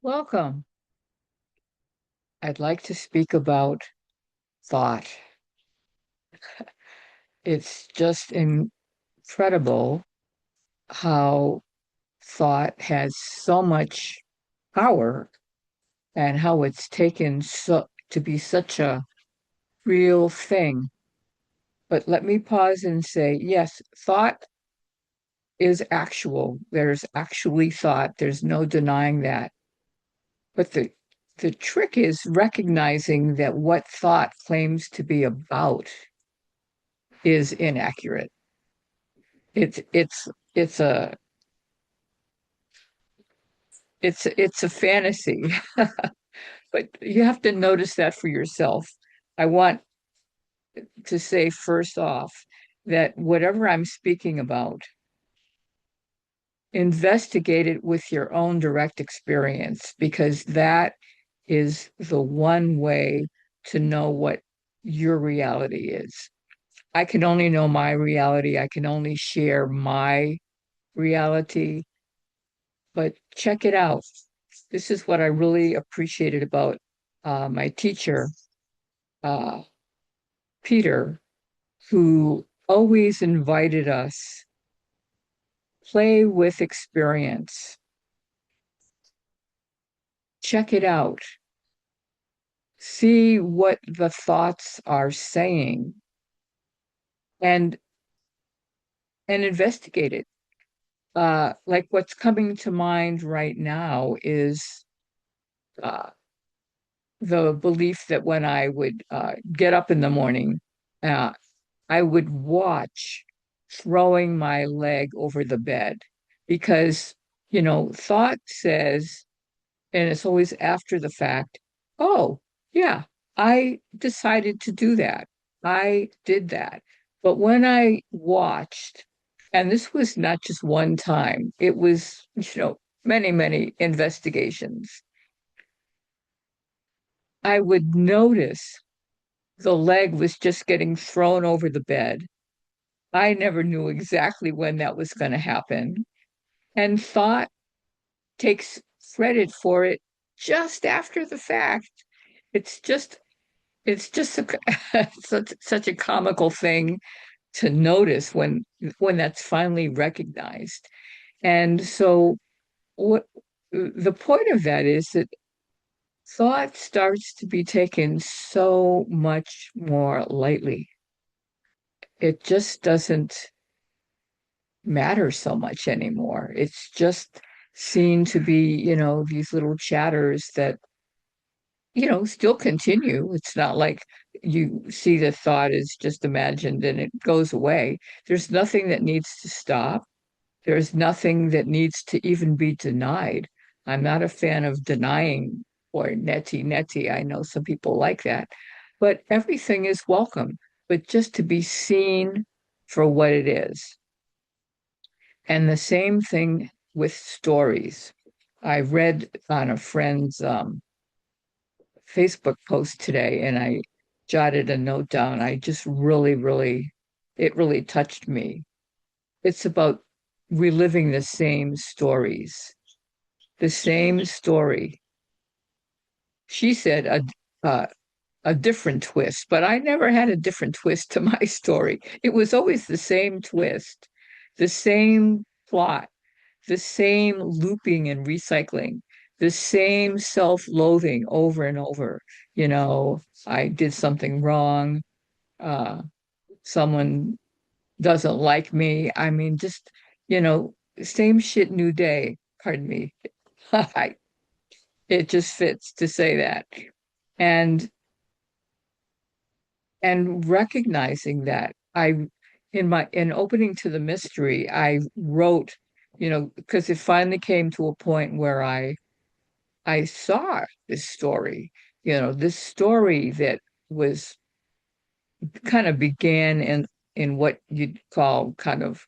Welcome. I'd like to speak about thought. It's just incredible how thought has so much power and how it's taken to be such a real thing. But let me pause and say, yes, thought is actual. There's actually thought. There's no denying that. But the trick is recognizing that what thought claims to be about is inaccurate. It's it's it's a it's a fantasy, but you have to notice that for yourself. I want to say first off that whatever I'm speaking about, investigate it with your own direct experience because that is the one way to know what your reality is. I can only know my reality. I can only share my reality, but check it out. This is what I really appreciated about my teacher, uh, Peter, who always invited us play with experience. Check it out. See what the thoughts are saying and investigate it. Like what's coming to mind right now is uh, the belief that when I would get up in the morning, uh, I would watch throwing my leg over the bed because, thought says, and it's always after the fact, oh, yeah, I decided to do that. I did that. But when I watched, and this was not just one time, it was, many, many investigations, I would notice the leg was just getting thrown over the bed. I never knew exactly when that was going to happen. And thought takes credit for it just after the fact. It's just such a comical thing to notice when that's finally recognized. And so what the point of that is that thought starts to be taken so much more lightly. It just doesn't matter so much anymore. It's just seen to be, these little chatters that, still continue. It's not like you see the thought is just imagined and it goes away. There's nothing that needs to stop. There's nothing that needs to even be denied. I'm not a fan of denying or neti neti. I know some people like that, but everything is welcome, but just to be seen for what it is. And the same thing with stories. I read on a friend's Facebook post today and I jotted a note down. I just it really touched me. It's about reliving the same stories, the same story. She said uh, a different twist, but I never had a different twist to my story. It was always the same twist, the same plot, the same looping and recycling, the same self-loathing over and over. I did something wrong. Uh, Someone doesn't like me. I mean, just, you know, same shit, new day. Pardon me. It just fits to say that. And recognizing that in opening to the mystery, I wrote, because it finally came to a point where I saw this story, this story that was kind of began in what you'd call kind of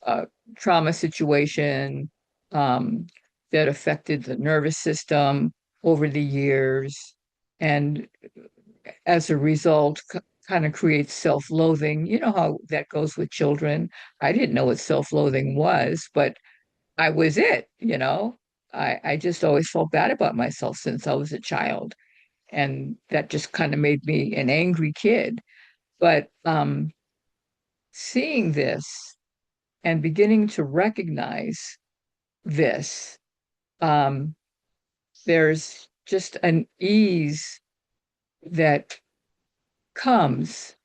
a trauma situation um, that affected the nervous system over the years, and as a result, kind of creates self-loathing. You know how that goes with children. I didn't know what self-loathing was, but I was it. I just always felt bad about myself since I was a child. And that just kind of made me an angry kid. But seeing this and beginning to recognize this, um, there's just an ease that comes.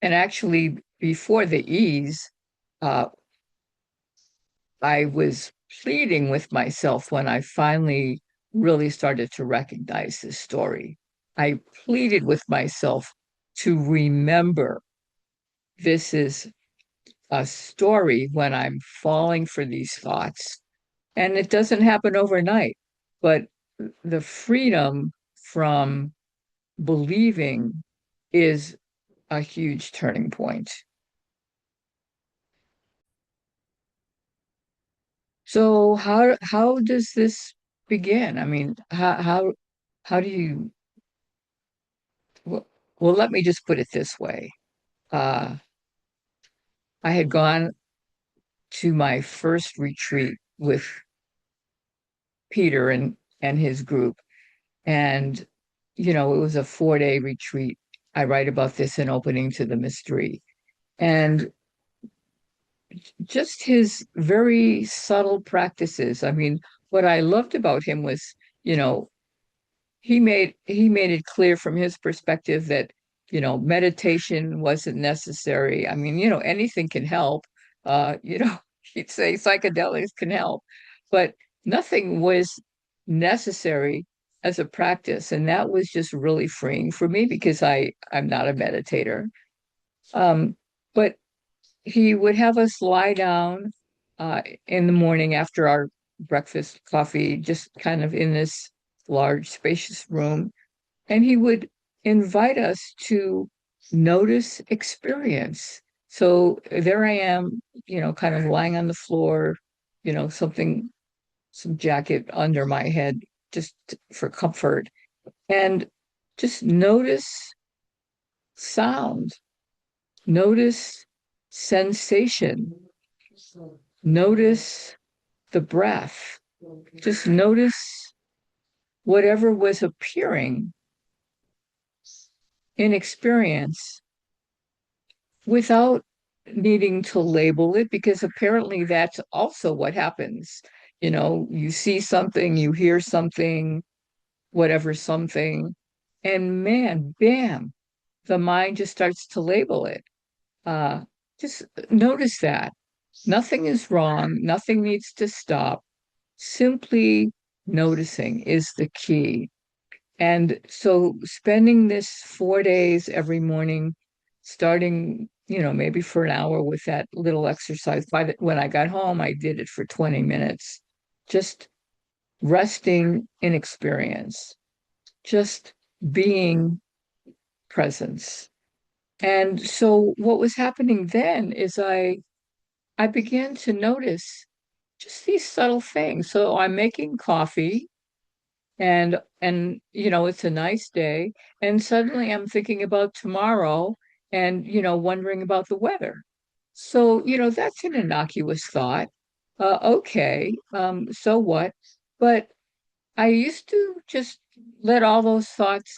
And actually, before the ease, uh, I was pleading with myself when I finally really started to recognize this story. I pleaded with myself to remember this is a story when I'm falling for these thoughts. And it doesn't happen overnight, but the freedom from believing is a huge turning point. So how does this begin? I mean, how do you well, well, let me just put it this way. Uh, I had gone to my first retreat with Peter and his group, and it was a 4-day retreat. I write about this in Opening to the Mystery. And just his very subtle practices. I mean, what I loved about him was, you know, he made it clear from his perspective that meditation wasn't necessary. I mean, anything can help. He'd say psychedelics can help, but nothing was necessary as a practice, and that was just really freeing for me because I'm not a meditator. But he would have us lie down in the morning after our breakfast coffee, just kind of in this large, spacious room. And he would invite us to notice experience. So there I am, kind of lying on the floor, some jacket under my head just for comfort. And just notice sound, notice sensation, notice the breath, just notice whatever was appearing in experience without needing to label it, because apparently that's also what happens. You see something, you hear something, whatever something, and man, bam, the mind just starts to label it. Uh, just notice that. Nothing is wrong, nothing needs to stop. Simply noticing is the key. And so spending this 4 days every morning, starting, maybe for an hour with that little exercise. When I got home, I did it for 20 minutes, just resting in experience, just being presence. And so what was happening then is I began to notice just these subtle things. So I'm making coffee and it's a nice day, and suddenly I'm thinking about tomorrow and wondering about the weather. So that's an innocuous thought. Okay, so what? But I used to just let all those thoughts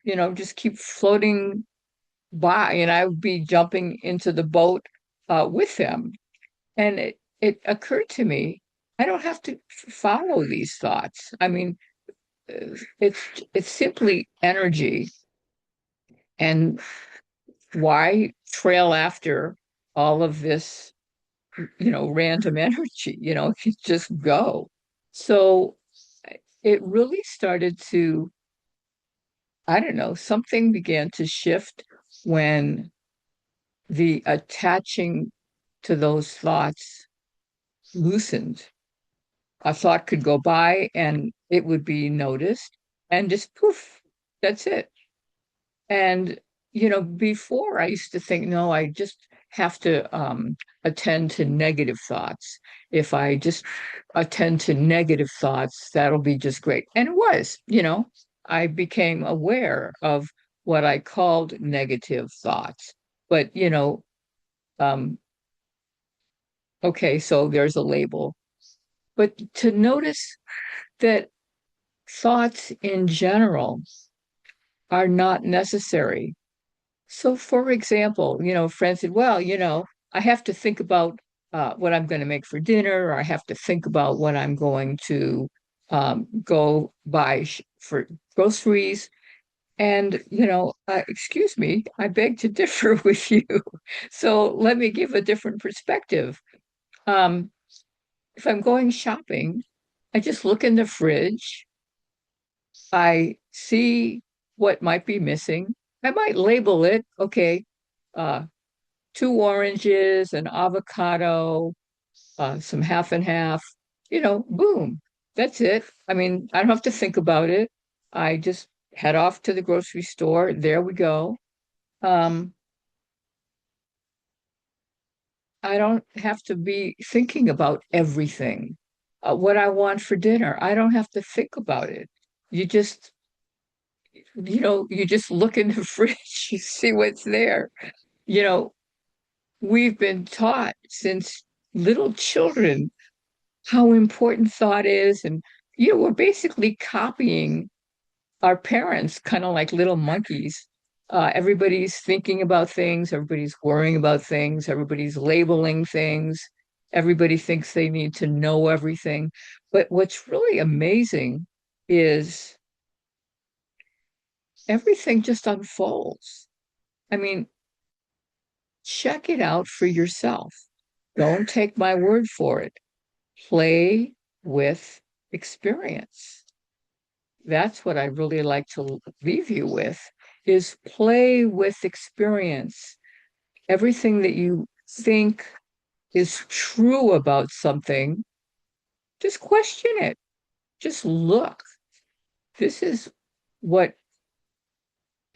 just keep floating by, and I would be jumping into the boat with them. And it occurred to me, I don't have to follow these thoughts. I mean, it's it's simply energy. And why trail after all of this, random energy? Just go. So it really started to, I don't know, something began to shift when the attaching to those thoughts loosened. A thought could go by and it would be noticed and just poof, that's it. And, before I used to think, no, I just have to attend to negative thoughts. If I just attend to negative thoughts, that'll be just great. And it was, I became aware of what I called negative thoughts. But, Okay, so there's a label. But to notice that thoughts in general are not necessary. So, for example, friends said, well, I have to think about what I'm going to make for dinner, or I have to think about what I'm going to go buy for groceries. And, excuse me, I beg to differ with you. So let me give a different perspective. Um, if I'm going shopping, I just look in the fridge. I see what might be missing. I might label it, okay, uh, two oranges, an avocado, some half and half, boom, that's it. I mean, I don't have to think about it. I just head off to the grocery store. There we go. Um, I don't have to be thinking about everything. What I want for dinner, I don't have to think about it. You just, you just look in the fridge, you see what's there. You know, we've been taught since little children how important thought is. And, we're basically copying our parents, kind of like little monkeys. Everybody's thinking about things, everybody's worrying about things, everybody's labeling things, everybody thinks they need to know everything. But what's really amazing is everything just unfolds. I mean, check it out for yourself. Don't take my word for it. Play with experience. That's what I really like to leave you with is play with experience. Everything that you think is true about something, just question it. Just look. This is what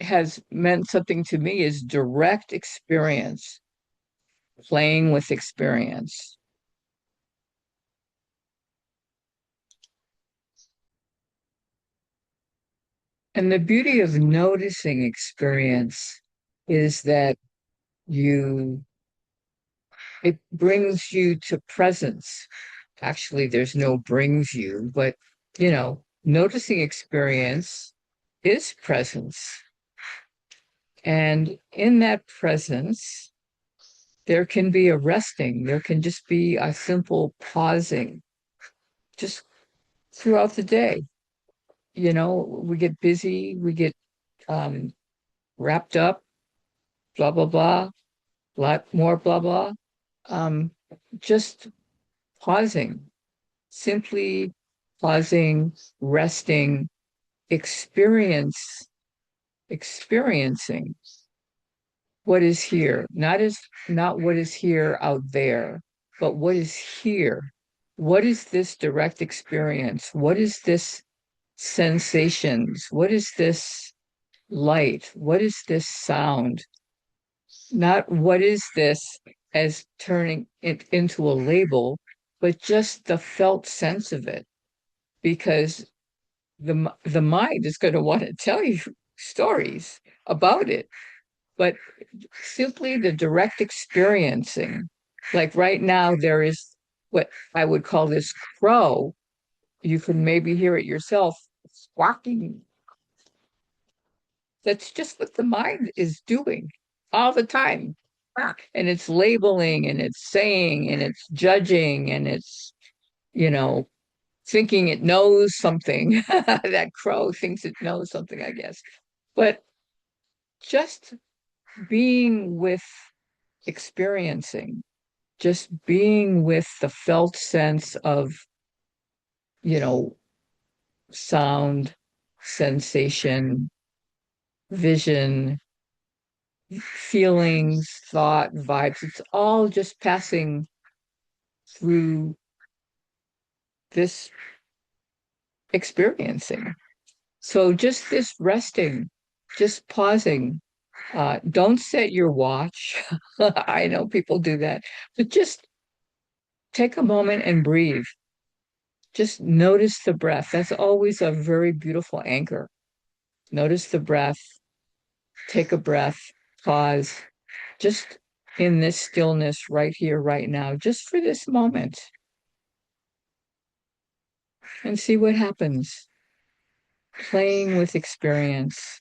has meant something to me is direct experience, playing with experience. And the beauty of noticing experience is that you it brings you to presence. Actually, there's no brings you, but noticing experience is presence. And in that presence, there can be a resting, there can just be a simple pausing just throughout the day. We get busy, we get um, wrapped up, blah, blah, blah, lot more, blah, blah. Um, just pausing, simply pausing, resting, experiencing what is here, not what is here out there, but what is here. What is this direct experience? What is this sensations? What is this light? What is this sound? Not what is this as turning it into a label, but just the felt sense of it. Because the mind is going to want to tell you stories about it, but simply the direct experiencing. Like right now, there is what I would call this crow. You can maybe hear it yourself squawking. That's just what the mind is doing all the time. And it's labeling and it's saying and it's judging and it's, you know, thinking it knows something. That crow thinks it knows something, I guess. But just being with experiencing, just being with the felt sense of, you know, sound, sensation, vision, feelings, thought, vibes. It's all just passing through this experiencing. So just this resting, just pausing. Don't set your watch. I know people do that, but just take a moment and breathe. Just notice the breath. That's always a very beautiful anchor. Notice the breath, take a breath, pause, just in this stillness right here, right now, just for this moment, and see what happens. Playing with experience.